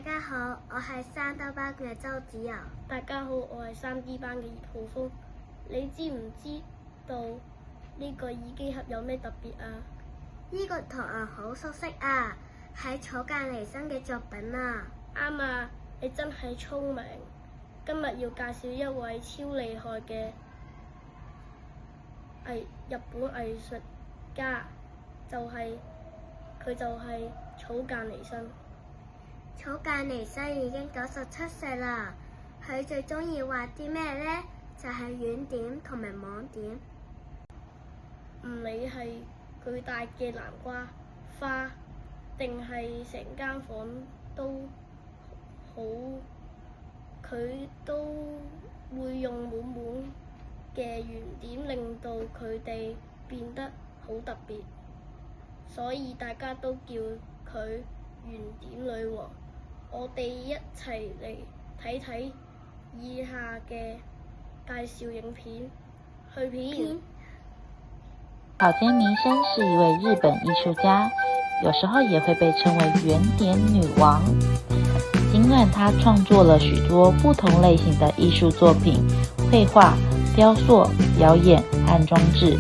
家好，我係3D班嘅周子柔。大家好，我係3D班嘅葉浩峰。你知唔知道呢個耳機盒有咩特別啊？呢個圖案好熟悉啊，係草間彌生嘅作品啊。啱啊，你真係聰明。今日要介紹一位超厲害嘅日本藝術家，佢就係草間彌生。草間彌生已經97歲啦，佢最鍾意畫啲咩呢？就係圓點同埋網點。唔理係巨大嘅南瓜花，定係成間房都好，佢都會用滿滿嘅圓點令到佢哋變得好特別，所以大家都叫佢圓點女王。我哋一齊嚟睇睇以下嘅介紹影片。去片。草間彌生是一位日本藝術家，有時候也會被稱為圓點女王。儘管她創作了許多不同類型的藝術作品，繪畫、雕塑、表演和裝置，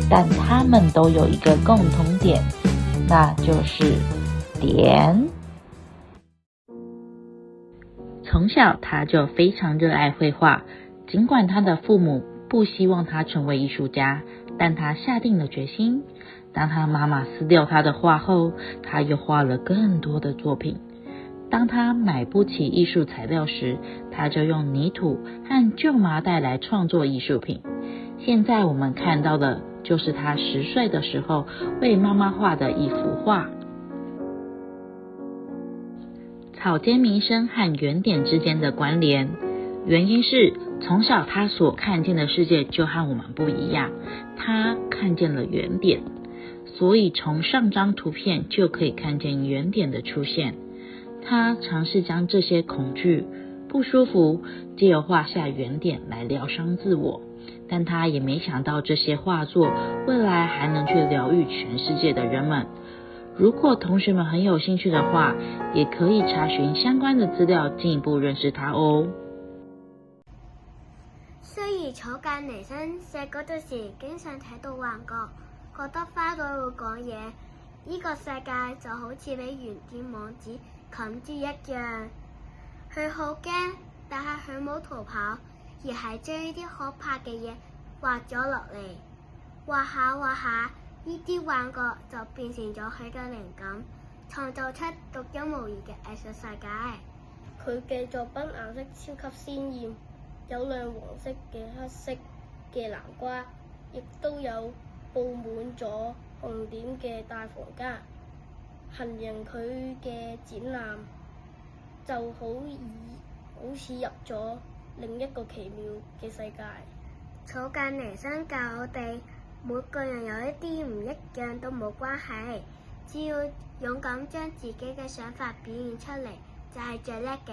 但它們都有一個共同點，那就是點。從小他就非常熱愛繪畫，儘管他的父母不希望他成為藝術家，但他下定了決心。當他媽媽撕掉他的畫後，他又畫了更多的作品。當他買不起藝術材料時，他就用泥土和舊麻袋來創作藝術品。現在我們看到的就是他10歲的時候為媽媽畫的一幅畫。草間彌生和圓點之間的關聯，原因是從小他所看見的世界就和我們不一樣，他看見了圓點，所以從上張圖片就可以看見圓點的出現。他嘗試將這些恐懼、不舒服藉由畫下圓點來療傷自我，但他也沒想到這些畫作未來還能去療癒全世界的人們。如果同學們很有興趣的話，也可以查詢相關的資料，進一步認識他哦。雖然草間彌生細個嗰時經常睇到幻覺，覺得花朵會講嘢，呢個世界就好似俾圓點網子冚住一樣。佢好驚，但係佢冇逃跑，而係將呢啲可怕嘅嘢畫咗落嚟。畫下畫下，呢啲幻覺就變成咗佢嘅靈感，創造出獨一無二嘅藝術世界。佢嘅作品顏色超級鮮豔，有亮黃色嘅黑色嘅南瓜，亦都有佈滿咗紅點嘅大房間。行人佢嘅展覽就好似入咗另一個奇妙嘅世界。草間彌生教我哋，每個人有一啲唔一樣都冇關係，只要勇敢將自己嘅想法表現出嚟，就係最叻嘅。